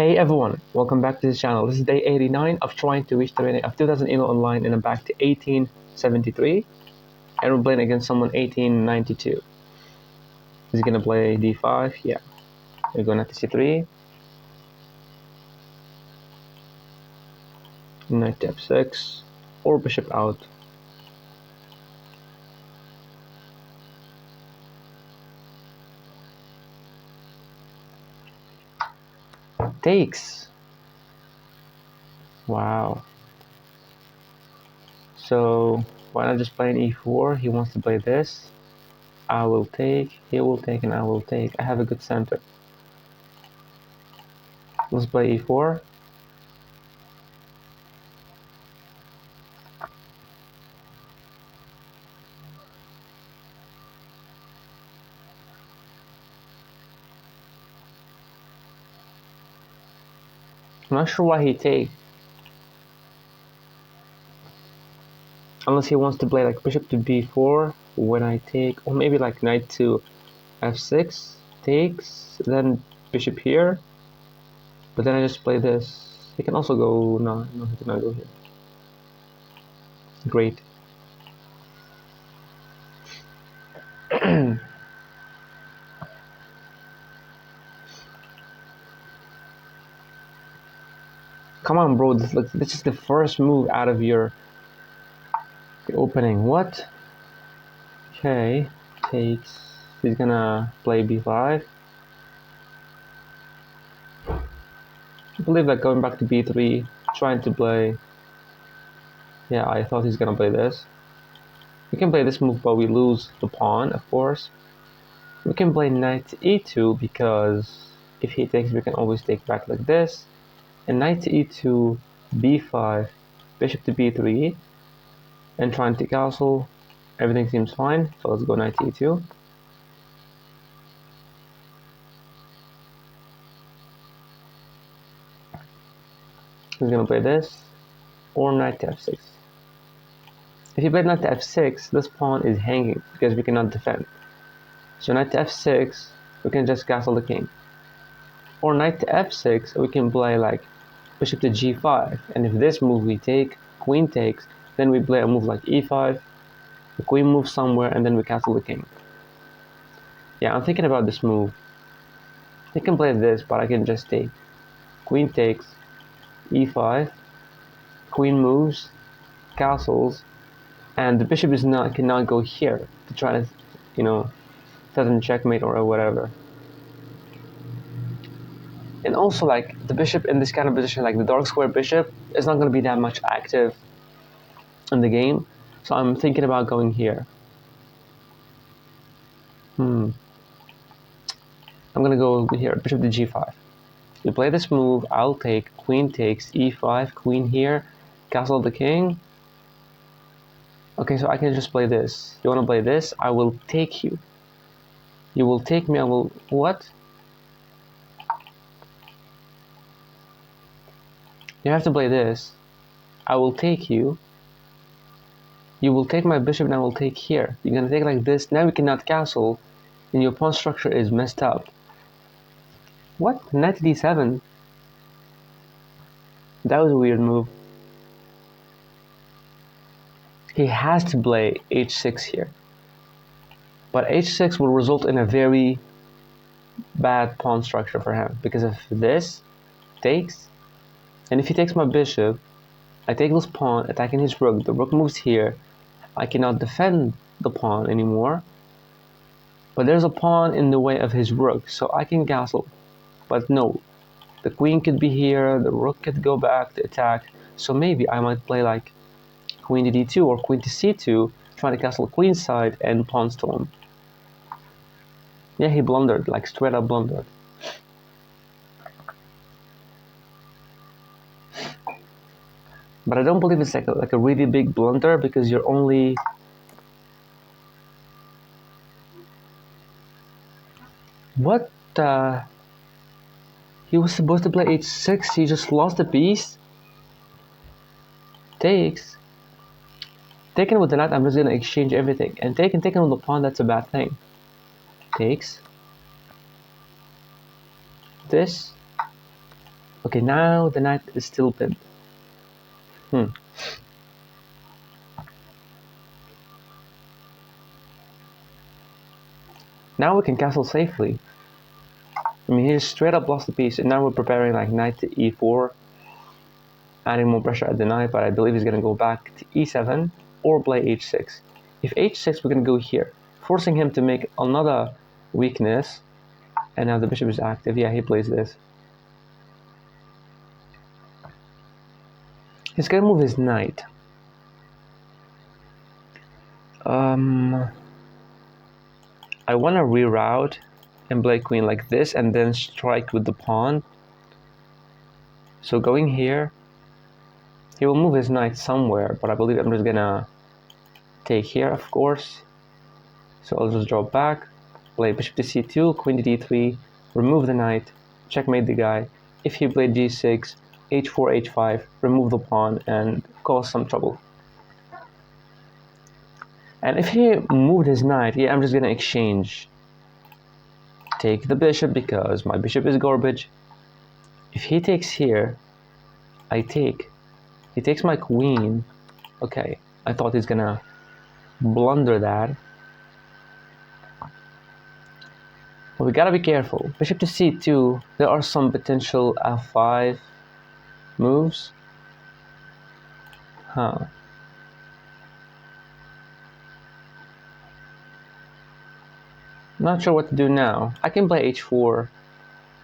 Hey everyone, welcome back to this channel. This is day 89 of trying to reach the rating of 2000 Elo Online, and I'm back to 1873, and we're playing against someone 1892. He's gonna play d5, yeah. We're going to c3, knight to f6, or bishop out. Takes. Wow. So why not just play an e4? He wants to play this. I will take, he will take, and I will take. I have a good center. Let's play e4. I'm not sure why he takes. Unless he wants to play like bishop to b4 when I take, or maybe like knight to f6 takes, then bishop here, but then I just play this. He can also go, no, he cannot go here. Great. Come on, bro, this is the first move out of your opening. What? Okay, takes, he's gonna play b5. I believe that going back to b3, trying to play, yeah, I thought he's gonna play this. We can play this move, but we lose the pawn, of course. We can play knight to e2 because if he takes, we can always take back like this. And knight to e2, b5, bishop to b3, and trying to castle. Everything seems fine, so let's go knight to e2. He's gonna play this, or knight to f6. If he played knight to f6, this pawn is hanging because we cannot defend. So knight to f6, we can just castle the king. Or knight to f6, we can play like bishop to g5, and if this move we take, queen takes, then we play a move like e5, the queen moves somewhere, and then we castle the king. Yeah, I'm thinking about this move. I can play this, but I can just take queen takes, e5, queen moves, castles, and the bishop cannot go here to try to, threaten checkmate or whatever. And also, like, the bishop in this kind of position, like the dark square bishop, is not going to be that much active in the game. So I'm thinking about going here. I'm going to go here, bishop to g5. You play this move, I'll take, queen takes, e5, queen here, castle the king. Okay, so I can just play this. You want to play this? I will take you. You will take me, I will... What? You have to play this. I will take you. You will take my bishop and I will take here. You're gonna take like this. Now we cannot castle, and your pawn structure is messed up. What? Knight d7? That was a weird move. He has to play h6 here. But h6 will result in a very bad pawn structure for him, because if this takes, and if he takes my bishop, I take this pawn, attacking his rook. The rook moves here. I cannot defend the pawn anymore. But there's a pawn in the way of his rook, so I can castle. But no, the queen could be here, the rook could go back to attack. So maybe I might play like queen to d2 or queen to c2, trying to castle the queen's side and pawn storm. Yeah, he blundered, like straight up blundered. But I don't believe it's like a really big blunder, because you're only... What the... He was supposed to play h6, he just lost a piece? Takes. Taken with the knight, I'm just gonna exchange everything. And taken with the pawn, that's a bad thing. Takes. This. Okay, now the knight is still pinned. Now we can castle safely. I mean, he straight up lost the piece, and now we're preparing like knight to e4, adding more pressure at the knight, but I believe he's going to go back to e7 or play h6. If h6, we're going to go here, forcing him to make another weakness, and now the bishop is active. Yeah, he plays this. He's going to move his knight. I want to reroute and play queen like this and then strike with the pawn. So going here, he will move his knight somewhere, but I believe I'm just gonna take here, of course. So I'll just draw back, play bishop to c2, queen to d3, remove the knight, checkmate the guy. If he played g6, h4, h5, remove the pawn and cause some trouble. And if he moved his knight, yeah, I'm just gonna exchange. Take the bishop because my bishop is garbage. If he takes here, I take. He takes my queen. Okay, I thought he's gonna blunder that. But we gotta be careful. Bishop to c2, there are some potential f5 moves. Huh. Not sure what to do now. I can play h4.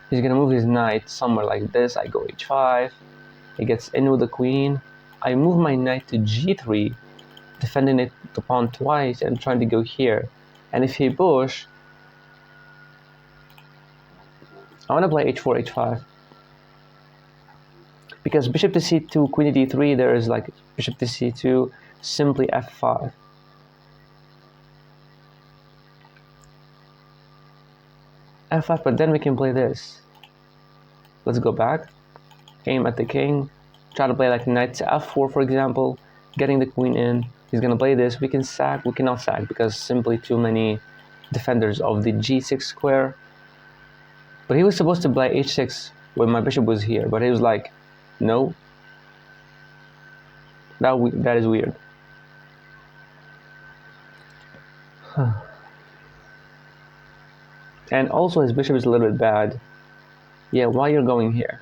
He's gonna move his knight somewhere like this. I go h5. He gets in with the queen. I move my knight to g3, defending it the pawn twice and trying to go here. And if he push, I want to play h4, h5. Because bishop to c2, queen to d3, there is like bishop to c2, simply f5. f5, but then we can play this. Let's go back, aim at the king, try to play like knight to f4, for example, getting the queen in. He's gonna play this. We can sack, we cannot sack because simply too many defenders of the g6 square. But he was supposed to play h6 when my bishop was here, but he was like, no. That is weird. And also his bishop is a little bit bad. Yeah, why you're going here?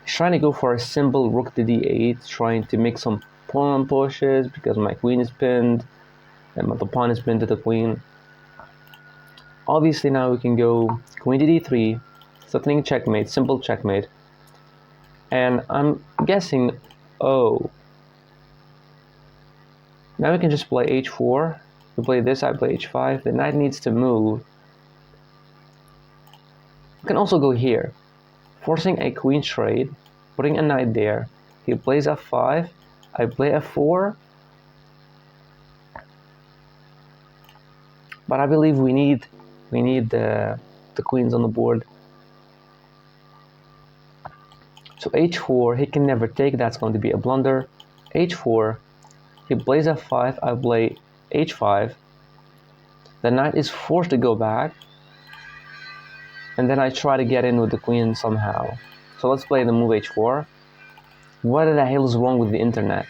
He's trying to go for a simple rook to d8, trying to make some pawn pushes because my queen is pinned and the pawn is pinned to the queen. Obviously now we can go queen to d3, threatening checkmate, simple checkmate. And I'm guessing, oh, now we can just play h4. We play this, I play h5. The knight needs to move. We can also go here, forcing a queen trade, putting a knight there. He plays f5, I play f4. But I believe we need the queens on the board. So h4, he can never take, that's going to be a blunder. h4, he plays f5, I play h5. The knight is forced to go back. And then I try to get in with the queen somehow. So let's play the move h4. What the hell is wrong with the internet?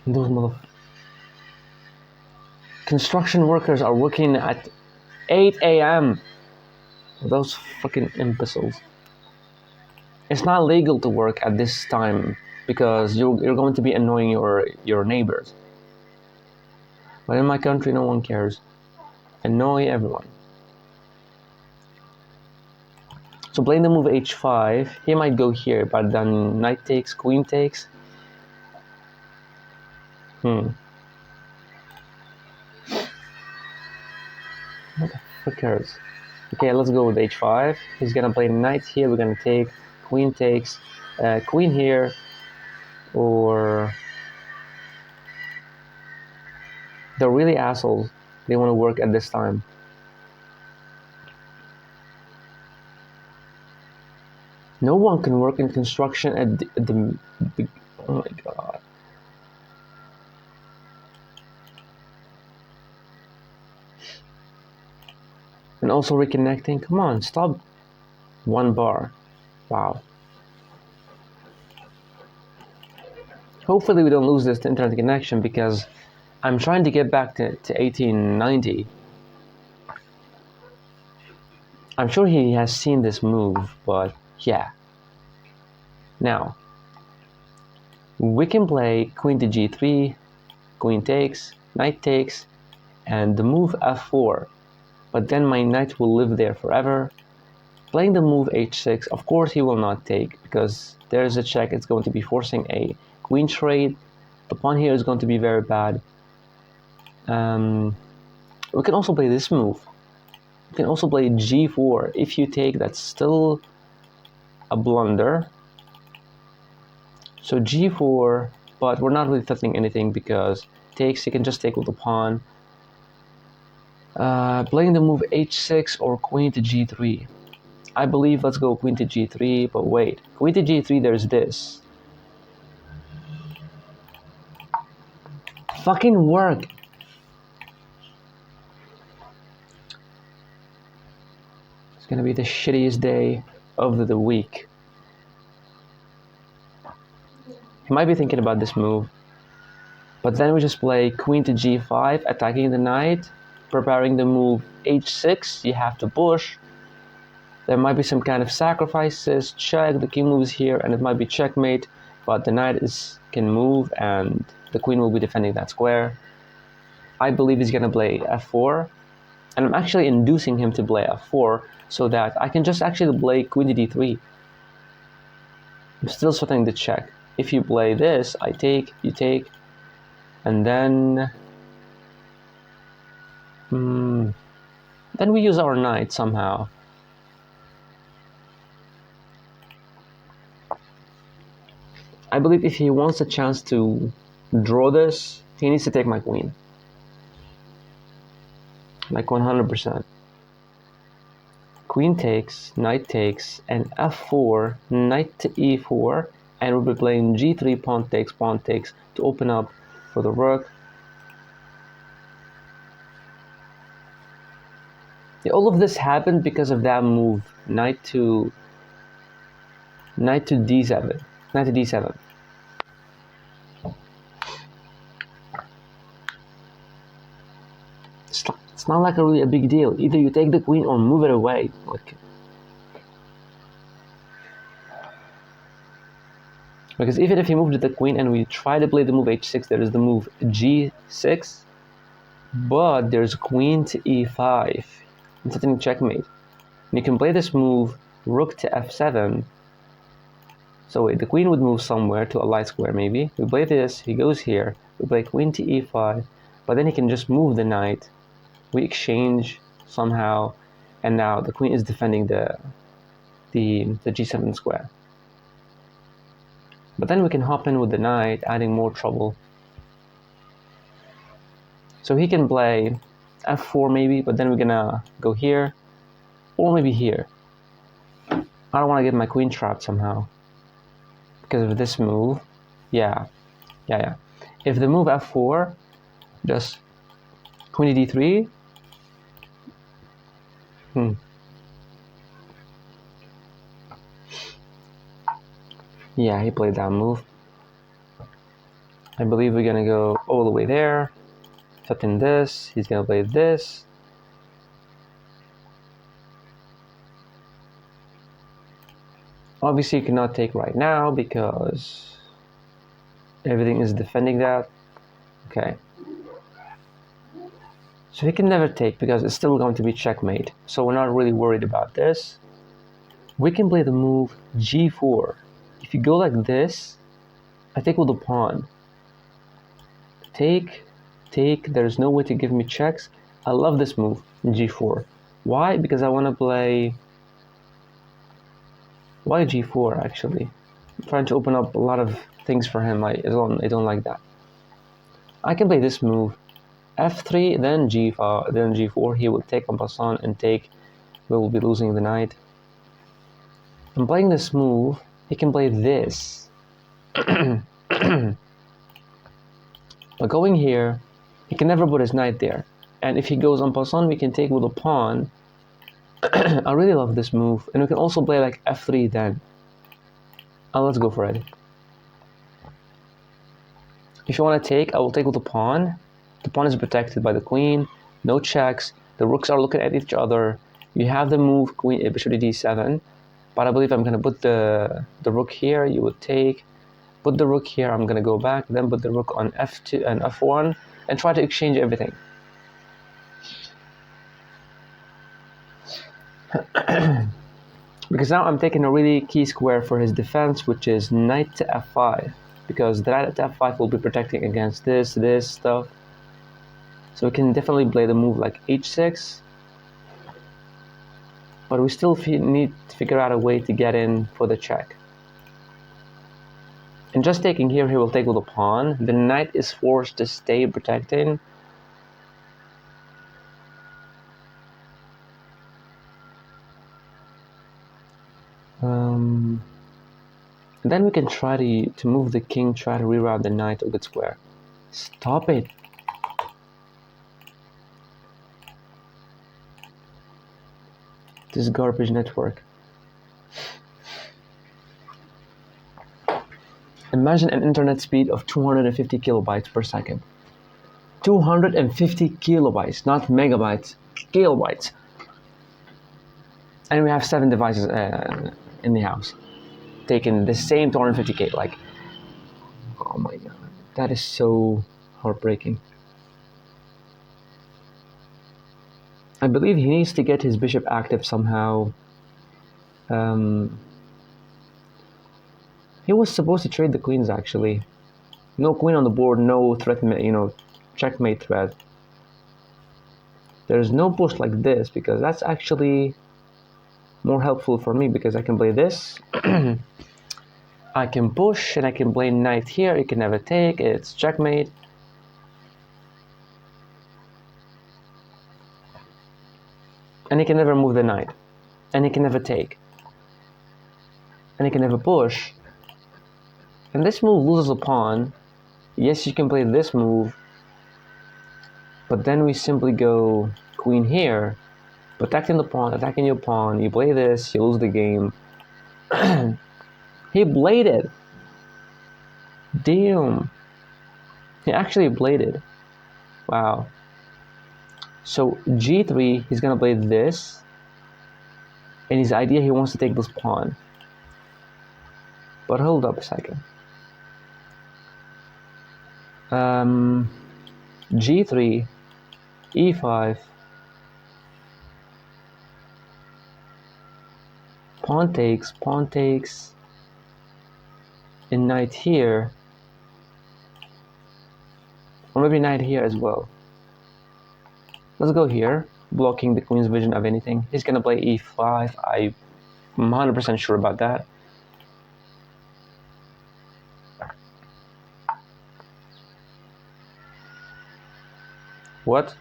Those construction workers are working at 8 a.m. Those fucking imbeciles. It's not legal to work at this time because you're going to be annoying your neighbors. But in my country, no one cares. Annoy everyone. So playing the move h5, he might go here, but then knight takes, queen takes. What the frick cares? Okay, let's go with h5. He's gonna play knight here, we're gonna take, queen takes, queen here, or... They're really assholes. They want to work at this time. No one can work in construction at the oh my god. And also reconnecting. Come on, stop 1 bar. Wow. Hopefully we don't lose this internet connection because I'm trying to get back to 1890. I'm sure he has seen this move, but yeah. Now, we can play queen to g3, queen takes, knight takes, and the move f4. But then my knight will live there forever. Playing the move h6, of course he will not take, because there's a check, it's going to be forcing a queen trade. The pawn here is going to be very bad. We can also play this move. We can also play g4. If you take, that's still a blunder. So g4, but we're not really threatening anything because takes, you can just take with the pawn. Playing the move h6 or queen to g3. I believe let's go queen to g3, but wait. Queen to g3, there's this. Fucking work! It's gonna be the shittiest day of the week. He might be thinking about this move. But then we just play queen to g5, attacking the knight, preparing the move h6, you have to push. There might be some kind of sacrifices, check, the king moves here, and it might be checkmate, but the knight can move, and the queen will be defending that square. I believe he's gonna play f4, and I'm actually inducing him to play f4, so that I can just actually play queen to d3. I'm still threatening the check. If you play this, I take, you take, and then we use our knight somehow. I believe if he wants a chance to draw this, he needs to take my queen. Like 100%. Queen takes, knight takes, and f4, knight to e4, and we'll be playing g3, pawn takes to open up for the rook. Yeah, all of this happened because of that move, knight to d7. Knight to d7. It's not like really a big deal. Either you take the queen or move it away. Like, because even if you moved the queen and we try to play the move h6, there is the move g6, but there's queen to e5. I'm setting checkmate. And you can play this move rook to f7. So wait, the queen would move somewhere to a light square maybe. We play this, he goes here. We play queen to e5, but then he can just move the knight. We exchange somehow, and now the queen is defending the g7 square. But then we can hop in with the knight, adding more trouble. So he can play f4 maybe, but then we're gonna go here, or maybe here. I don't want to get my queen trapped somehow because of this move. Yeah. If the move f4, just queen to d3. Yeah, he played that move. I believe we're gonna go all the way there. Setting this, he's gonna play this. Obviously you cannot take right now because everything is defending that. Okay. So he can never take because it's still going to be checkmate. So we're not really worried about this. We can play the move g4. If you go like this, I take with the pawn. Take, there's no way to give me checks. I love this move, g4. Why? Because I want to play... Why g4 actually? I'm trying to open up a lot of things for him. I don't like that. I can play this move, f3, then g5, then g4. He will take en passant and take. We will be losing the knight. I'm playing this move. He can play this. But going here, he can never put his knight there. And if he goes en passant, we can take with a pawn. I really love this move, and we can also play like f3 then. Let's go for it. If you want to take, I will take with the pawn. The pawn is protected by the queen, no checks, the rooks are looking at each other. You have the move queen bishop to d7, but I believe I'm going to put the rook here. You would take, put the rook here, I'm going to go back, then put the rook on f2 and f1, and try to exchange everything. Because now I'm taking a really key square for his defense, which is knight to f5, because the knight to f5 will be protecting against this stuff. So we can definitely play the move like h6, but we still need to figure out a way to get in for the check. And just taking here, he will take with a pawn. The knight is forced to stay protecting. Then we can try to move the king, try to reroute the knight to a good square. Stop it! This garbage network. Imagine an internet speed of 250 kilobytes per second. 250 kilobytes, not megabytes, kilobytes. And we have 7 devices in the house, taking the same 250k. Like, oh my god, that is so heartbreaking. I believe he needs to get his bishop active somehow. He was supposed to trade the queens actually. No queen on the board, no threat, checkmate threat. There's no push like this because that's actually more helpful for me because I can play this. I can push and I can play knight here. You can never take. It's checkmate. And he can never move the knight. And he can never take. And he can never push. And this move loses a pawn. Yes, you can play this move. But then we simply go queen here. Protecting the pawn, attacking your pawn. You play this, you lose the game. He bladed. Damn. He actually bladed. Wow. So g3, he's gonna play this. And his idea, he wants to take this pawn. But hold up a second. g3, e5. Pawn takes. And knight here. Or maybe knight here as well. Let's go here, blocking the queen's vision of anything. He's gonna play e5. I'm 100% sure about that. What?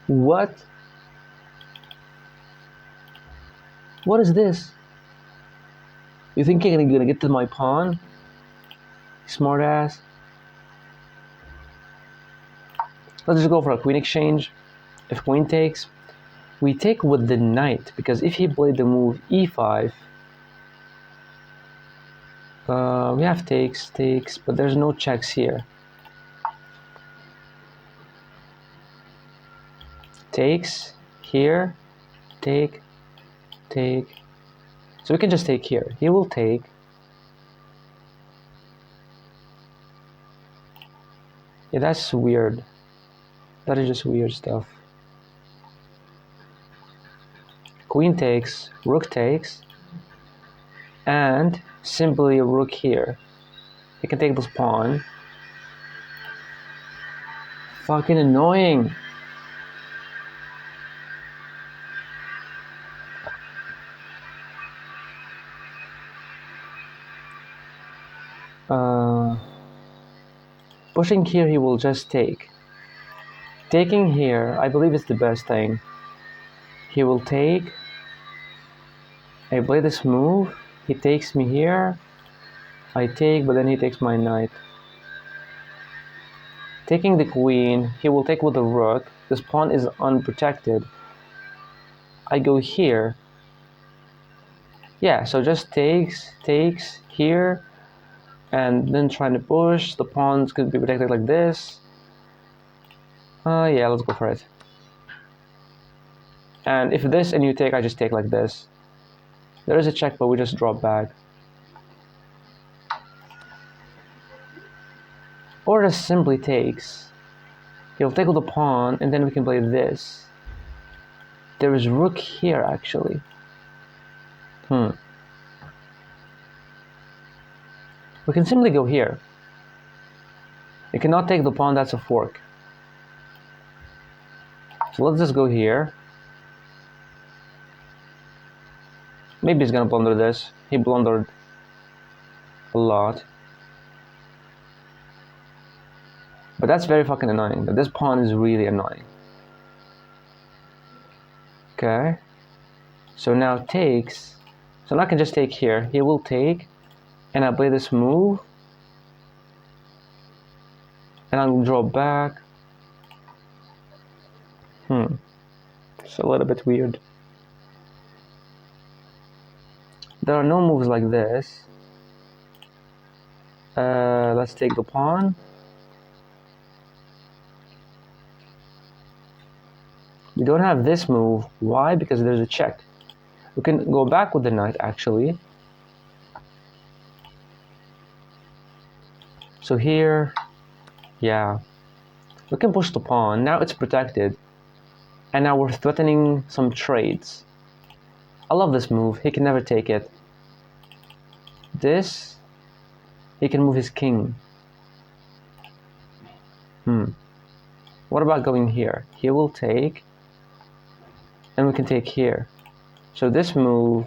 What? What is this? You think you're gonna get to my pawn? Smart ass. Let's just go for a queen exchange. If queen takes, we take with the knight, because if he played the move e5, we have takes, but there's no checks here. Takes, here, take. So we can just take here. He will take. Yeah, that's weird. That is just weird stuff. Queen takes, rook takes, and simply a rook here. He can take this pawn. Fucking annoying. Pushing here, he will just take. Taking here, I believe it's the best thing. He will take. I play this move. He takes me here. I take, but then he takes my knight. Taking the queen, he will take with the rook. This pawn is unprotected. I go here. Yeah, so just takes here, and then trying to push. The pawns could be protected like this. Yeah, let's go for it. And if this and you take, I just take like this. There is a check, but we just drop back. Or just simply takes. He'll take with the pawn, and then we can play this. There is rook here, actually. We can simply go here. You cannot take the pawn, that's a fork. So let's just go here. Maybe he's gonna blunder this. He blundered a lot. But that's very fucking annoying. This pawn is really annoying. Okay. So now takes. So now I can just take here. He will take. And I play this move. And I'll draw back. It's a little bit weird. There are no moves like this. Let's take the pawn. We don't have this move. Why? Because there's a check. We can go back with the knight, actually. So here, yeah. We can push the pawn. Now it's protected. And now we're threatening some trades. I love this move. He can never take it. This, he can move his king. What about going here? He will take. And we can take here. So this move,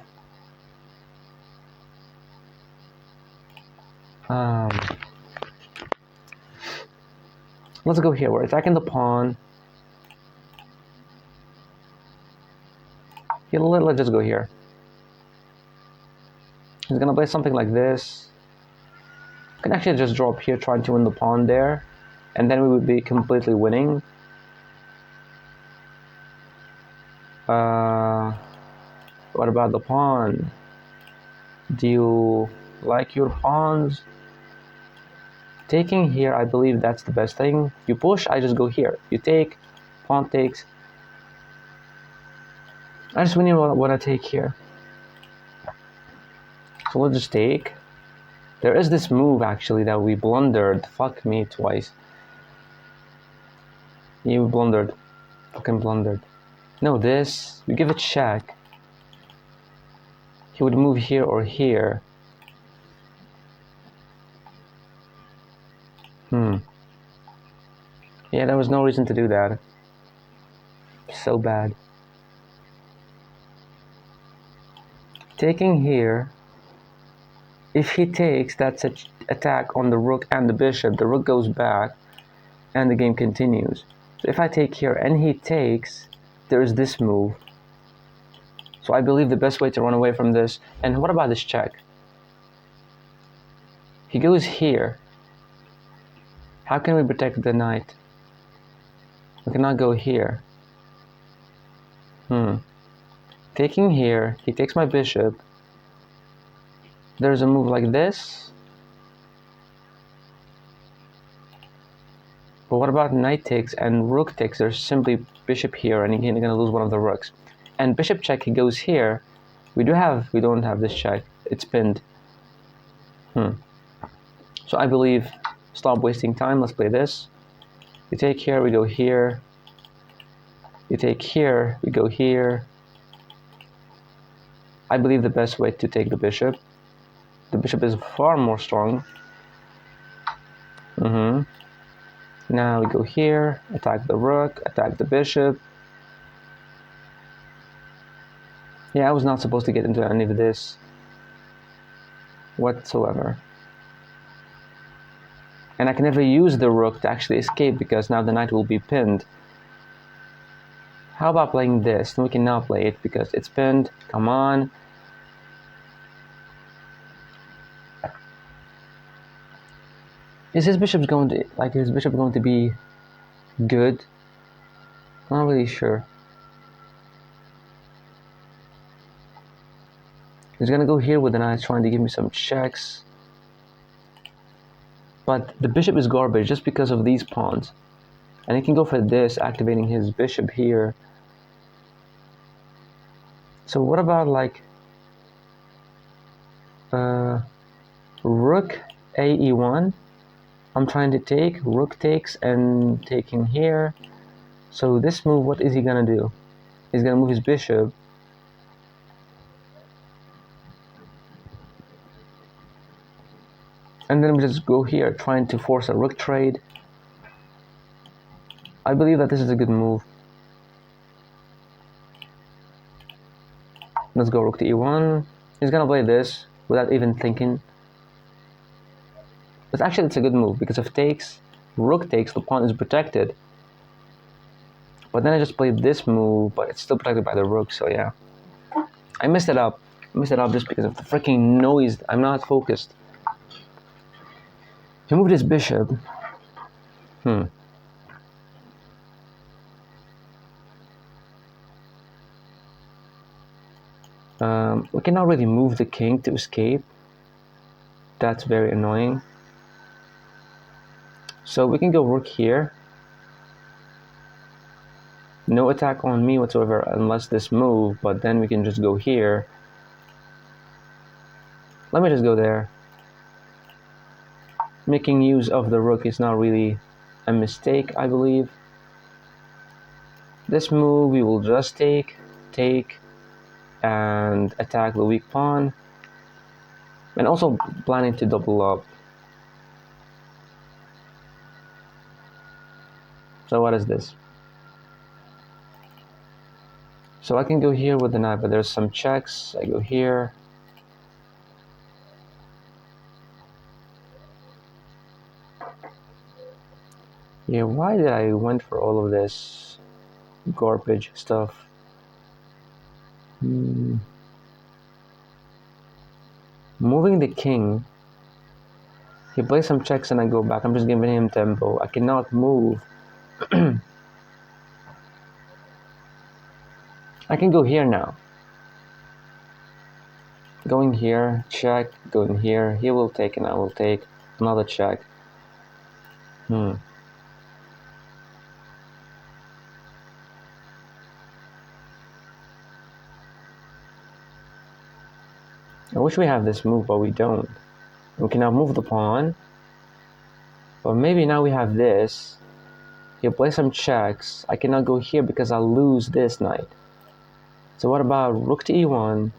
let's go here. We're attacking the pawn. Let's just go here. He's gonna play something like this. I can actually just drop here, trying to win the pawn there, and then we would be completely winning. What about the pawn? Do you like your pawns? Taking here, I believe that's the best thing. You push, I just go here. You take, pawn takes. I just really want to take here. So let's just take. There is this move actually that we blundered. Fuck me twice. You blundered. Fucking blundered. No, this. We give a check. He would move here or here. Yeah, there was no reason to do that. So bad. Taking here. If he takes, that's an attack on the rook and the bishop. The rook goes back, and the game continues. So if I take here and he takes, there is this move. So I believe the best way to run away from this. And what about this check? He goes here. How can we protect the knight? We cannot go here. Taking here, he takes my bishop. There's a move like this. But what about knight takes and rook takes? There's simply bishop here, and he's gonna lose one of the rooks. And bishop check, he goes here. We don't have this check. It's pinned. So I believe, stop wasting time. Let's play this. You take here, we go here. You take here, we go here. I believe the best way to take the bishop. The bishop is far more strong. Now we go here, attack the rook, attack the bishop. Yeah, I was not supposed to get into any of this whatsoever. And I can never use the rook to actually escape because now the knight will be pinned. How about playing this? We can now play it because it's pinned. Come on. Is his bishop going to be good? I'm not really sure. He's gonna go here with the knight, trying to give me some checks. But the bishop is garbage just because of these pawns. And he can go for this, activating his bishop here. So what about like rook a e1? I'm trying to take, rook takes and taking here. So this move, what is he gonna do? He's gonna move his bishop. And then we just go here, trying to force a rook trade. I believe that this is a good move. Let's go rook to e1. He's gonna play this without even thinking. But actually it's a good move, because if takes, rook takes, the pawn is protected. But then I just played this move, but it's still protected by the rook, so yeah. I messed it up. Just because of the freaking noise. I'm not focused. He moved his bishop. We cannot really move the king to escape. That's very annoying. So we can go rook here. No attack on me whatsoever unless this move, but then we can just go here. Let me just go there. Making use of the rook is not really a mistake, I believe. This move we will just take, and attack the weak pawn. And also planning to double up. So what is this? So I can go here with the knight, but there's some checks. I go here. Yeah, why did I went for all of this garbage stuff? Moving the king. He plays some checks and I go back. I'm just giving him tempo. I cannot move. I can go here now. Going here, check, going here. He will take and I will take. Another check. I wish we have this move, but we don't. We can now move the pawn. But maybe now we have this. He'll play some checks. I cannot go here because I'll lose this knight. So what about rook to e1,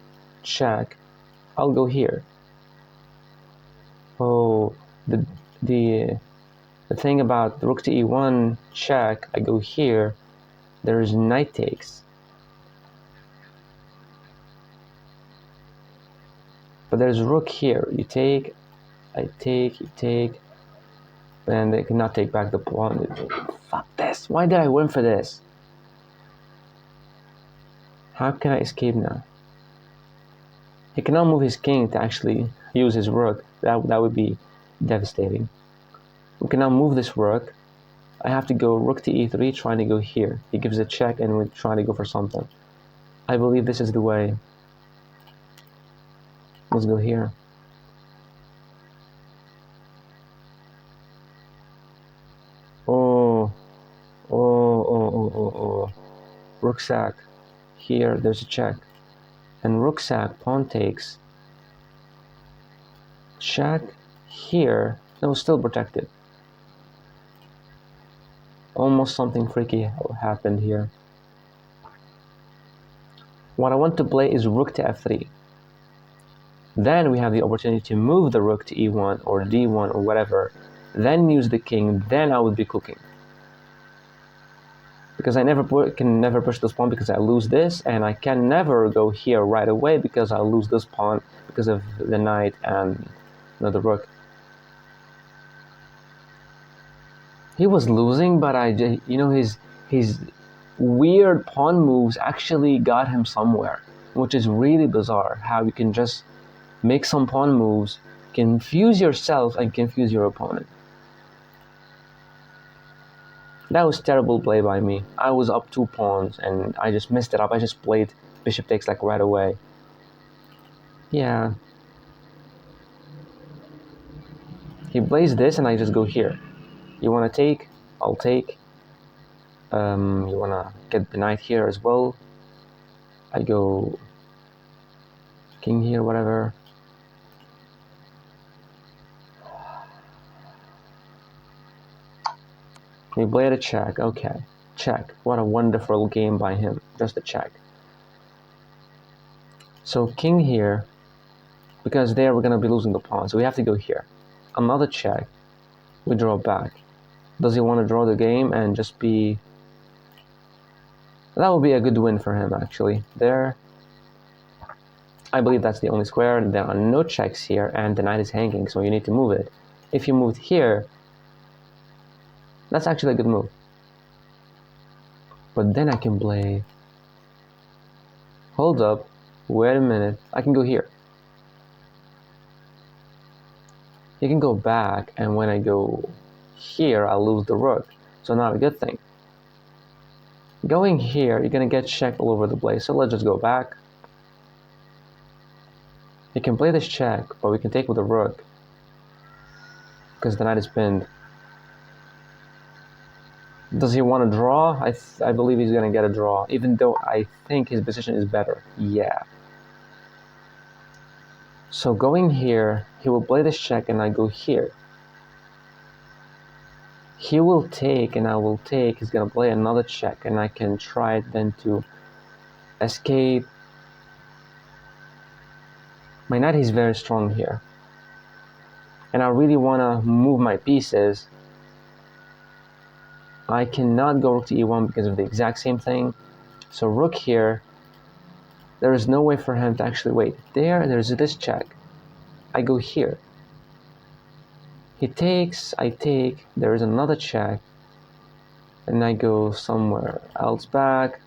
check. I'll go here. Oh, the thing about rook to e1, check, I go here. There's knight takes. But there's rook here. You take, I take, you take. And they cannot take back the pawn. Fuck this. Why did I win for this? How can I escape now? He cannot move his king to actually use his rook. That would be devastating. We cannot move this rook. I have to go rook to e3, trying to go here. He gives a check and we're trying to go for something. I believe this is the way. Let's go here. Oh. Rook sack. Here, there's a check. And rook sack, pawn takes. Check. Here. No, still protected. Almost something freaky happened here. What I want to play is rook to f3. Then we have the opportunity to move the rook to e1 or d1 or whatever. Then use the king. Then I would be cooking. Because I can never push this pawn because I lose this, and I can never go here right away because I'll lose this pawn because of the knight and the rook. He was losing, but his weird pawn moves actually got him somewhere, which is really bizarre. How you can just make some pawn moves, confuse yourself and confuse your opponent. That was terrible play by me. I was up 2 pawns and I just messed it up. I just played bishop takes like right away. Yeah. He plays this and I just go here. You wanna take? I'll take. You wanna get the knight here as well? I go king here, whatever. He played a check, okay. Check. What a wonderful game by him. Just a check. So king here, because there we're gonna be losing the pawn, so we have to go here. Another check. We draw back. Does he want to draw the game and just be... That would be a good win for him, actually. There. I believe that's the only square. There are no checks here, and the knight is hanging, so you need to move it. If you moved here, that's actually a good move. But then I can play... Hold up. Wait a minute. I can go here. He can go back, and when I go here, I'll lose the rook. So not a good thing. Going here, you're gonna get checked all over the place, so let's just go back. He can play this check, but we can take with the rook, because the knight is pinned. Does he want to draw? I believe he's gonna get a draw, even though I think his position is better. Yeah. So going here, he will play this check and I go here. He will take and I will take. He's gonna play another check and I can try then to escape. My knight is very strong here. And I really wanna move my pieces. I cannot go rook to e1 because of the exact same thing. So rook here, there is no way for him to actually wait. There's this check. I go here. He takes, I take, there is another check, and I go somewhere else back.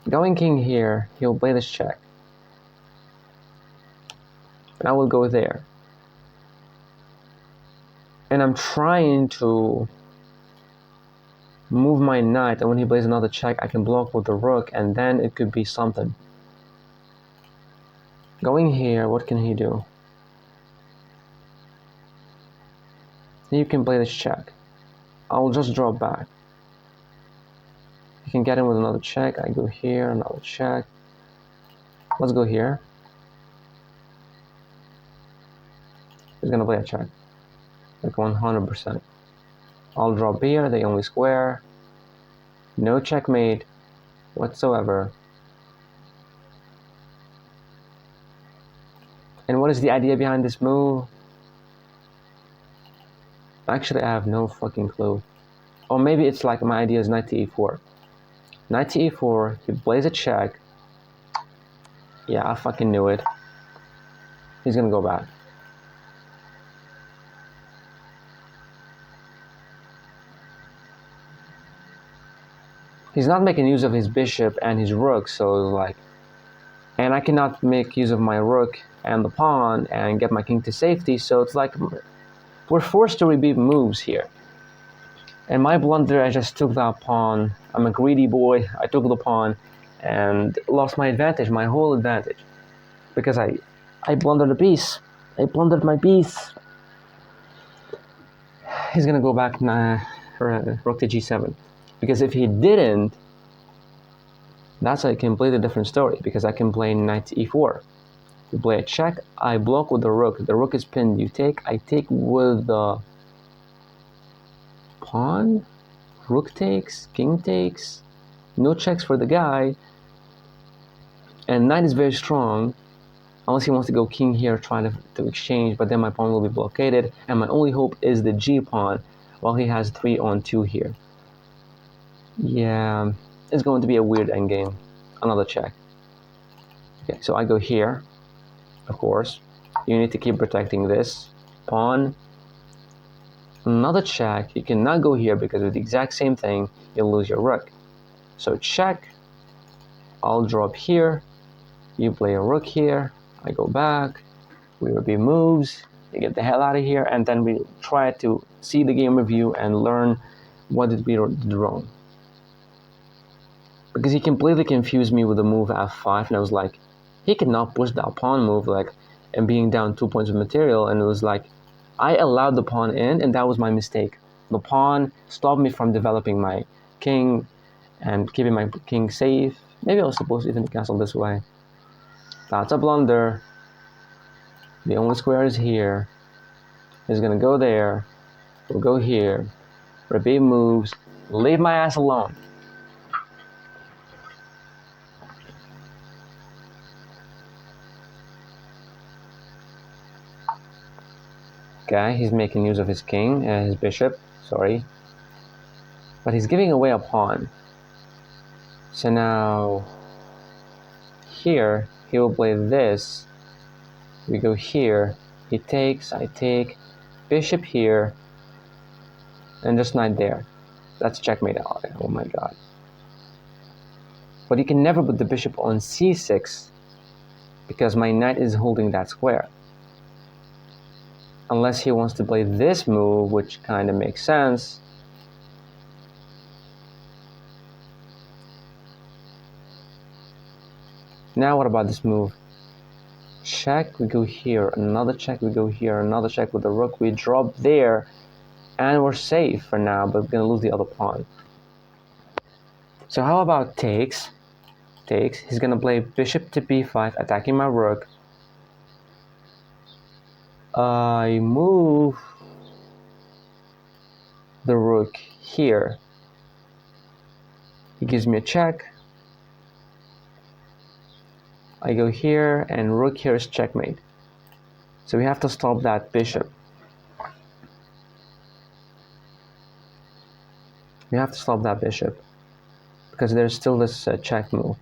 Going king here, he'll play this check. And I will go there. And I'm trying to move my knight, and when he plays another check, I can block with the rook, and then it could be something. Going here, what can he do? You can play this check. I'll just draw back. You can get him with another check. I go here, another check. Let's go here. He's gonna play a check. Like 100%. I'll draw here, the only square. No checkmate whatsoever. And what is the idea behind this move? Actually, I have no fucking clue. Or maybe it's like my idea is knight to e4. Knight to e4, he plays a check. Yeah, I fucking knew it. He's gonna go back. He's not making use of his bishop and his rook, so like... And I cannot make use of my rook and the pawn and get my king to safety, so it's like... We're forced to repeat moves here. And my blunder, I just took that pawn. I'm a greedy boy. I took the pawn and lost my advantage, my whole advantage. Because I blundered a piece. I blundered my piece. He's gonna go back rook to g7. Because if he didn't, that's a completely different story. Because I can play knight to e4. You play a check, I block with the rook. The rook is pinned. You take, I take with the pawn. Rook takes, king takes. No checks for the guy. And knight is very strong. Unless he wants to go king here, trying to exchange. But then my pawn will be blockaded. And my only hope is the g pawn. While he has 3 on 2 here. Yeah, it's going to be a weird endgame. Another check. Okay, so I go here. Of course, you need to keep protecting this pawn. Another check. You cannot go here because with the exact same thing, you'll lose your rook. So check. I'll drop here. You play a rook here. I go back. We repeat moves. You get the hell out of here, and then we try to see the game review and learn what did we do wrong. Because he completely confused me with the move f5, and I was like, he cannot push that pawn move, like, and being down 2 points of material, and it was like, I allowed the pawn in, and that was my mistake. The pawn stopped me from developing my king and keeping my king safe. Maybe I was supposed to even castle this way. That's a blunder. The only square is here. He's gonna go there. We'll go here. Repeat moves. Leave my ass alone. Okay, he's making use of his king, his bishop, sorry. But he's giving away a pawn. So now, here, he will play this. We go here, he takes, I take, bishop here, and just knight there. That's checkmate. Oh my god. But you can never put the bishop on c6, because my knight is holding that square. Unless he wants to play this move, which kind of makes sense. Now what about this move? Check, we go here, another check, we go here, another check with the rook, we drop there, and we're safe for now, but we're gonna lose the other pawn. So how about takes? Takes, he's gonna play bishop to b5, attacking my rook. I move the rook here. He gives me a check. I go here, and rook here is checkmate. So we have to stop that bishop. We have to stop that bishop, because there's still this check move.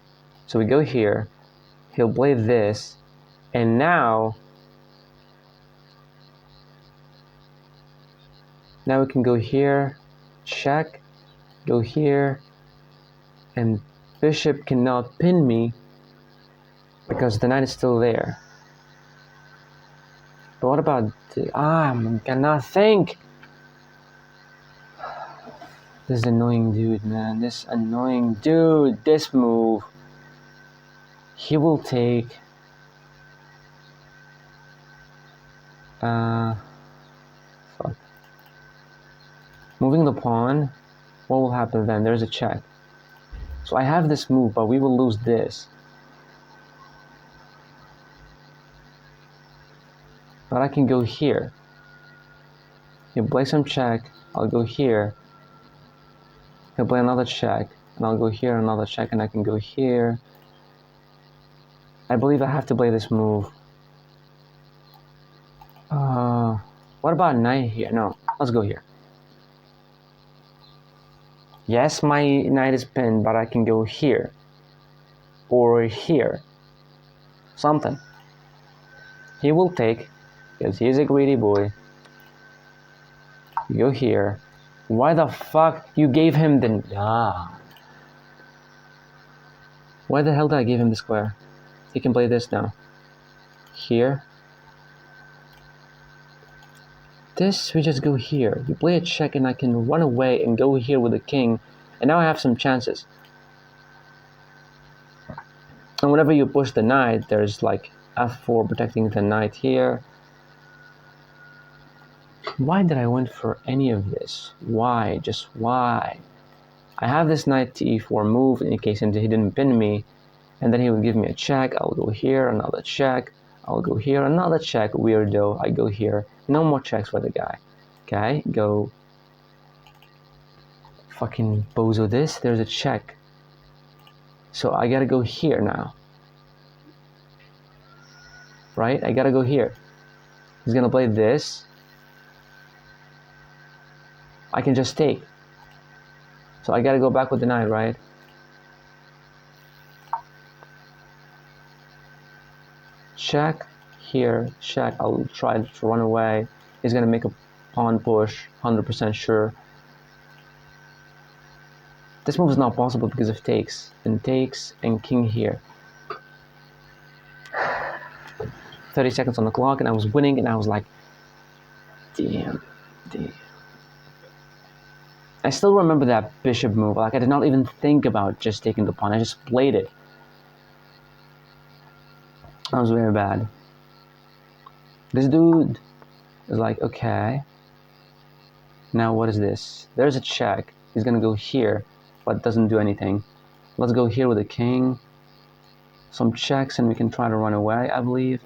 So we go here, he'll play this, and now we can go here, check, go here, and bishop cannot pin me because the knight is still there. But what about I cannot think. This annoying dude, man. This annoying dude. This move. He will take. Fuck. Moving the pawn. What will happen then? There's a check. So I have this move, but we will lose this. But I can go here. He'll play some check. I'll go here. He'll play another check, and I'll go here, another check, and I can go here. I believe I have to play this move. What about knight here? No, let's go here. Yes, my knight is pinned, but I can go here. Or here. Something. He will take, because he's a greedy boy. You go here. Why the fuck you gave him the... Why the hell did I give him the square? He can play this now. Here. This, we just go here. You play a check and I can run away and go here with the king. And now I have some chances. And whenever you push the knight, there's like f4 protecting the knight here. Why did I went for any of this? Why? Just why? I have this knight to e4 move in case he didn't pin me, and then he would give me a check. I'll go here, another check. I'll go here, another check. Weirdo. I go here. No more checks for the guy. Okay, go. Fucking bozo this. There's a check. So I gotta go here now. Right? I gotta go here. He's gonna play this. I can just take. So I gotta go back with the knight, right? Check here, check. I'll try to run away. He's gonna make a pawn push, 100% sure. This move is not possible because of takes and king here. 30 seconds on the clock, and I was winning, and I was like, Damn. I still remember that bishop move. Like, I did not even think about just taking the pawn. I just played it. That was very bad. This dude is like, okay. Now what is this? There's a check. He's gonna go here, but doesn't do anything. Let's go here with a king. Some checks and we can try to run away, I believe.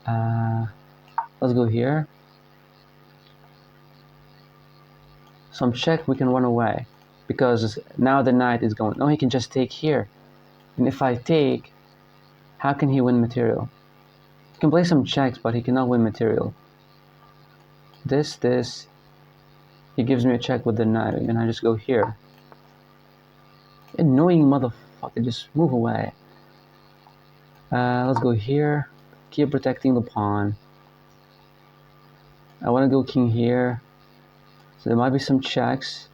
Let's go here. Some check, we can run away. Because now the knight is going, no, he can just take here. And if I take, how can he win material? He can play some checks, but he cannot win material. This, he gives me a check with the knight, and I just go here. Annoying motherfucker, just move away. Let's go here. Keep protecting the pawn. I want to go king here. So there might be some checks.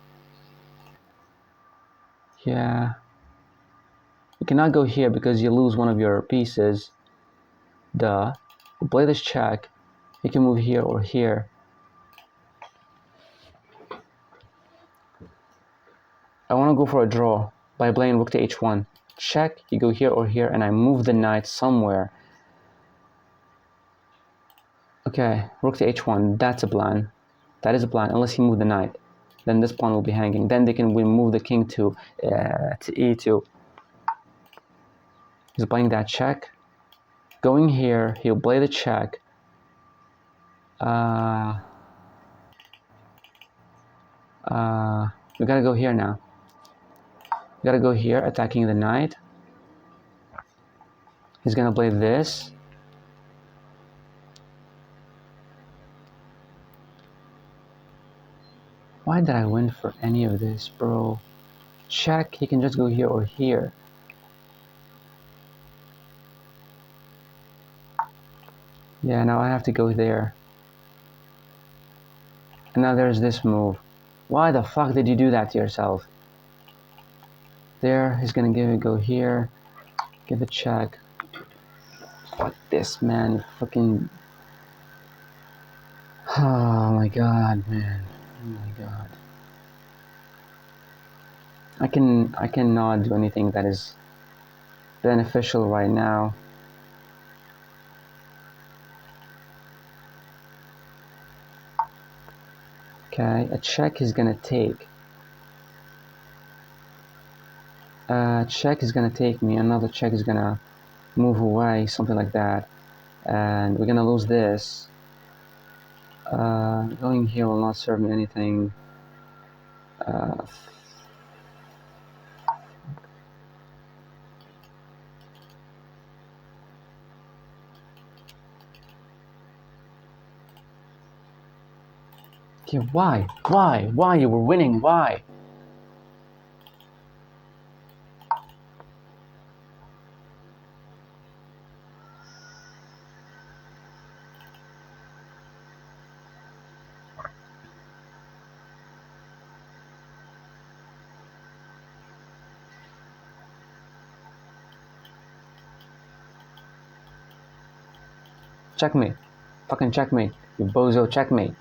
Yeah. You cannot go here because you lose one of your pieces. Duh. You play this check. You can move here or here. I want to go for a draw by playing rook to h1. Check, you go here or here, and I move the knight somewhere. Okay, rook to h1, that's a plan. That is a plan, unless he moves the knight. Then this pawn will be hanging. Then they can move the king to e2. He's playing that check. Going here, he'll play the check. We gotta go here now. We gotta go here, attacking the knight. He's gonna play this. Why did I win for any of this, bro? Check, he can just go here or here. Yeah, now I have to go there. And now there's this move. Why the fuck did you do that to yourself? There, he's gonna go here. Give a check. Fuck this, man. Fucking... Oh my god, man. Oh my god. I cannot do anything that is beneficial right now. Okay, a check is gonna take. Check is gonna take me. Another check is gonna move away, something like that. And we're gonna lose this. Going here will not serve me anything. Okay, why? Why? You were winning, why? Checkmate. Fucking checkmate. You bozo, checkmate.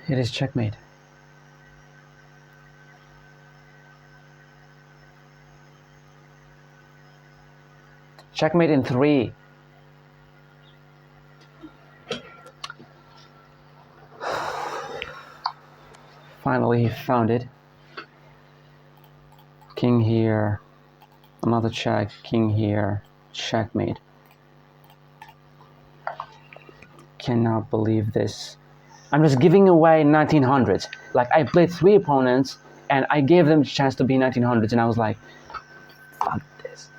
It is checkmate. Checkmate in 3. Finally, he found it. King here. Another check. King here. Checkmate. Cannot believe this. I'm just giving away 1900s. Like, I played 3 opponents and I gave them a chance to be 1900s, and I was like, fuck this.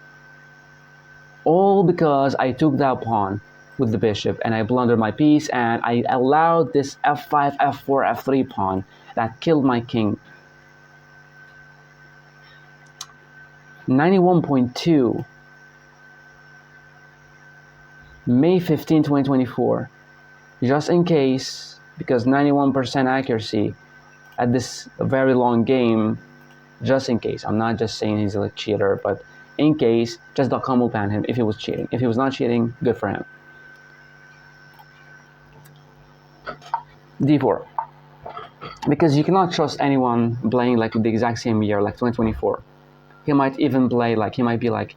All because I took that pawn with the bishop and I blundered my piece and I allowed this f5, f4, f3 pawn that killed my king. 91.2. May 15, 2024. Just in case, because 91% accuracy at this very long game, just in case. I'm not just saying he's a cheater, but in case chess.com will ban him if he was cheating. If he was not cheating, good for him. d4. Because you cannot trust anyone playing like the exact same year, like 2024. He might even play like, he might be like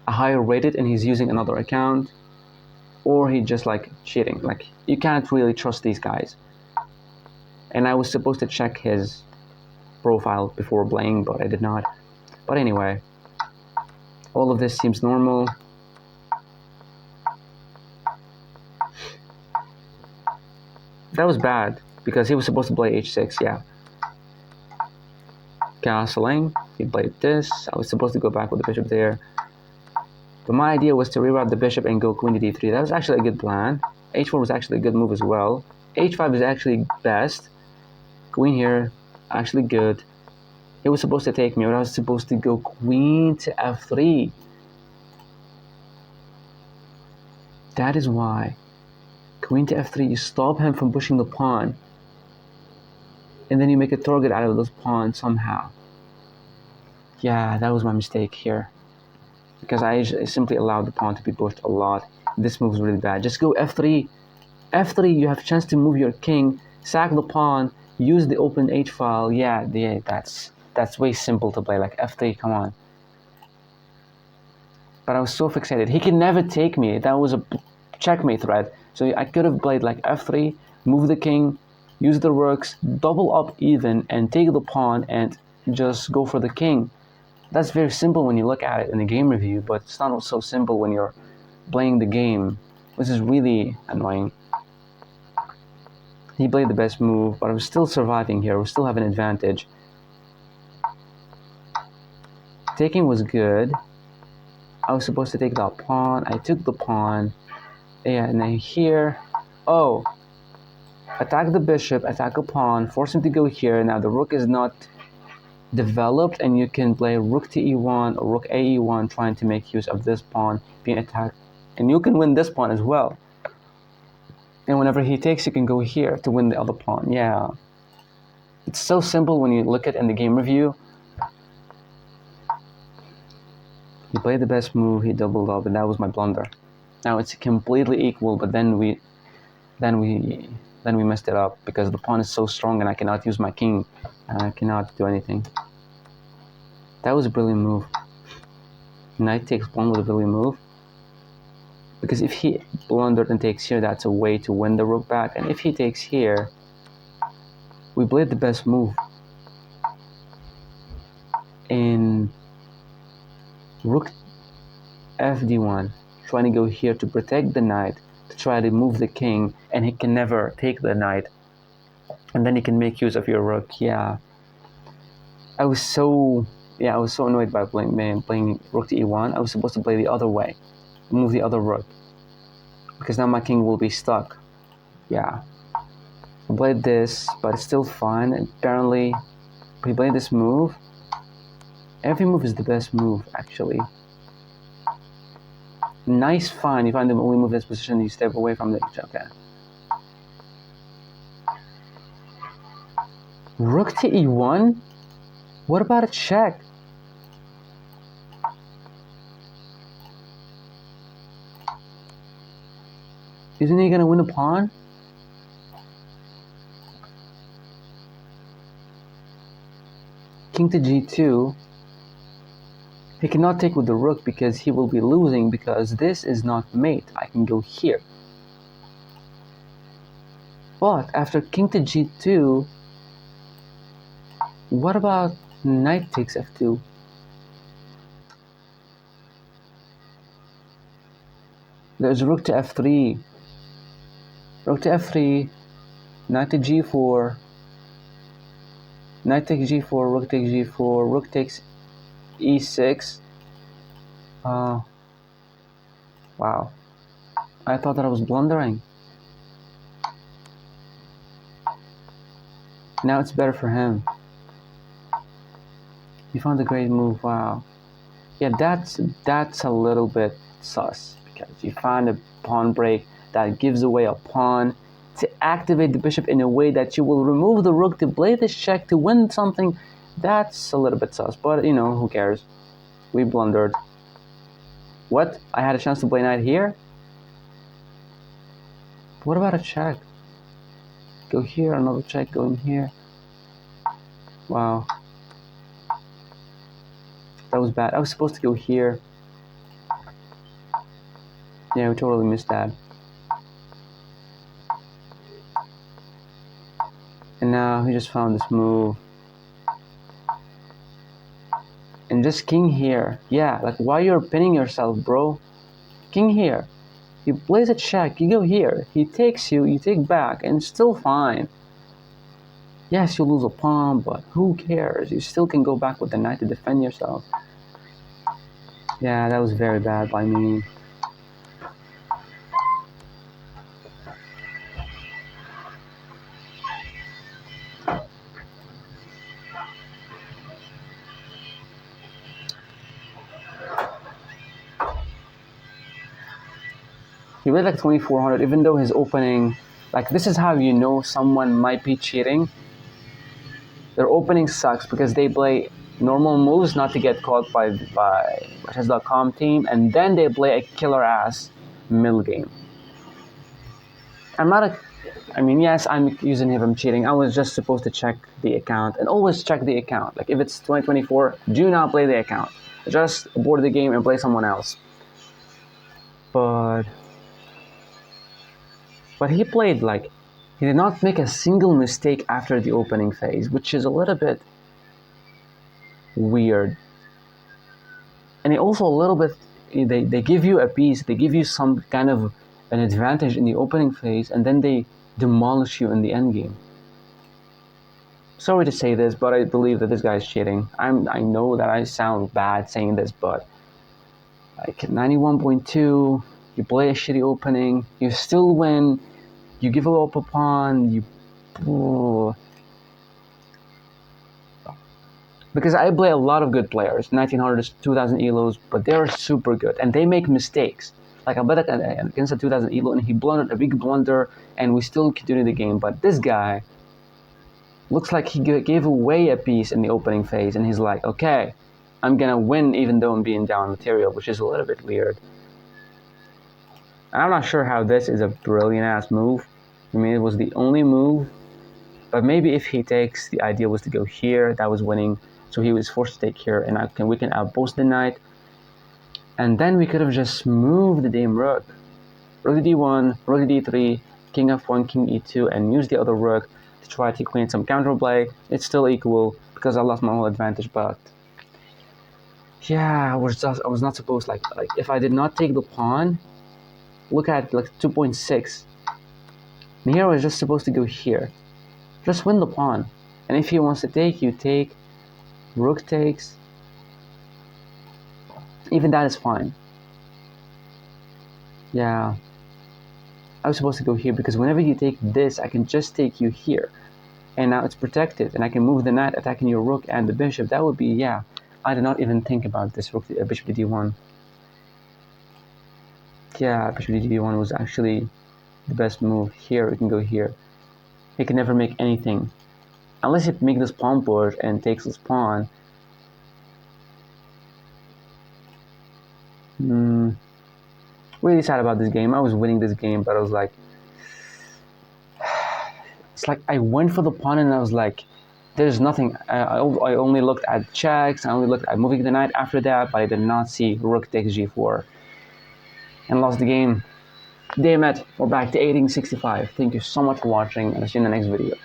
a higher rated and he's using another account, or he just like cheating. Like, you can't really trust these guys. And I was supposed to check his profile before playing, but I did not. But anyway, all of this seems normal. That was bad, because he was supposed to play h6, yeah. Castling, he played this. I was supposed to go back with the bishop there. But my idea was to reroute the bishop and go queen to d3. That was actually a good plan. h4 was actually a good move as well. h5 is actually best. Queen here, actually good. He was supposed to take me, but I was supposed to go queen to f3. That is why. Queen to f3, you stop him from pushing the pawn. And then you make a target out of those pawns somehow. Yeah, that was my mistake here. Because I simply allowed the pawn to be pushed a lot. This move is really bad. Just go f3. f3, you have a chance to move your king, sack the pawn, use the open h file. Yeah, that's way simple to play. Like f3, come on. But I was so fixated. He can never take me. That was a checkmate threat. So I could have played like f3, move the king, use the rooks, double up even, and take the pawn and just go for the king. That's very simple when you look at it in the game review, but it's not so simple when you're playing the game, which is really annoying. He played the best move, but I was still surviving here. We still have an advantage. Taking was good. I was supposed to take that pawn. I took the pawn. Yeah, and then here, oh, attack the bishop, attack a pawn, force him to go here. Now the rook is not developed, and you can play rook to e1 or rook a e1, trying to make use of this pawn being attacked, and you can win this pawn as well. And whenever he takes, you can go here to win the other pawn. Yeah, it's so simple when you look at it in the game review. He played the best move, he doubled up, and that was my blunder. Now it's completely equal, but then we messed it up because the pawn is so strong and I cannot use my king. I cannot do anything. That was a brilliant move. Knight takes pawn was a brilliant move. Because if he blundered and takes here, that's a way to win the rook back. And if he takes here, we played the best move. In rook fd1, trying to go here to protect the knight, to try to move the king, and he can never take the knight. And then he can make use of your rook. Yeah, I was so annoyed by playing rook to e1. I was supposed to play the other way, move the other rook, because now my king will be stuck. Yeah, I played this, but it's still fine. Apparently, we played this move. Every move is the best move, actually. Nice, fine. You find the only move in this position, you step away from it. Okay. Rook to e1? What about a check? Isn't he gonna win a pawn? King to g2. He cannot take with the rook because he will be losing, because this is not mate. I can go here. But after king to g2, what about knight takes f2? There's rook to f3. Rook to f3, knight to g4, knight takes g4, rook takes g4, rook takes e6. Wow. I thought that I was blundering. Now it's better for him. He found a great move. Wow. Yeah, that's a little bit sus, because you find a pawn break that gives away a pawn to activate the bishop in a way that you will remove the rook to play this check to win something. That's a little bit sus, but you know, who cares? We blundered. What? I had a chance to play knight here? What about a check? Go here, another check, go in here. Wow. That was bad. I was supposed to go here. Yeah, we totally missed that. And now he just found this move. And just king here. Yeah, like why you're pinning yourself, bro? King here. He plays a check, you go here. He takes you, you take back, and it's still fine. Yes, you lose a pawn, but who cares? You still can go back with the knight to defend yourself. Yeah, that was very bad by me. He made like 2400, even though his opening, like this is how you know someone might be cheating. Their opening sucks because they play normal moves not to get caught by chess.com team, and then they play a killer ass middle game. I mean, yes, I'm accusing him of cheating. I was just supposed to check the account and always check the account. Like if it's 2024, do not play the account. Just abort the game and play someone else. But he played like, he did not make a single mistake after the opening phase, which is a little bit weird. And he also a little bit, they give you a piece, they give you some kind of an advantage in the opening phase, and then they demolish you in the end game. Sorry to say this, but I believe that this guy is cheating. I know that I sound bad saying this, but like 91.2, you play a shitty opening, you still win, you give up a pawn, because I play a lot of good players, 1900s, 2000 elos, but they're super good, and they make mistakes. Like I bet against a 2000 elo, and he blundered a big blunder, and we still continue the game. But this guy looks like he gave away a piece in the opening phase, and he's like, okay, I'm gonna win even though I'm being down material, which is a little bit weird. I'm not sure how this is a brilliant ass move. I mean, it was the only move, but maybe if he takes, the idea was to go here, that was winning, so he was forced to take here, and we can outpost the knight, and then we could have just moved the dame rook. Rook to d1, rook to d3, king f1, king e2, and use the other rook to try to clean some counterplay. It's still equal because I lost my whole advantage, but yeah, I was not supposed, like if I did not take the pawn, look at like 2.6. And here I was just supposed to go here. Just win the pawn. And if he wants to take, you take. Rook takes. Even that is fine. Yeah. I was supposed to go here because whenever you take this, I can just take you here. And now it's protected. And I can move the knight attacking your rook and the bishop. That would be, yeah. I did not even think about this rook, bishop to d1. Yeah, bishop to d1 was actually the best move. Here, we can go here. He can never make anything. Unless he makes this pawn push and takes this pawn. Really sad about this game. I was winning this game, but I was like, it's like I went for the pawn and I was like, there's nothing. I only looked at checks. I only looked at moving the knight after that, but I did not see rook takes g4 and lost the game. Damn it, we're back to 1865. Thank you so much for watching, and I'll see you in the next video.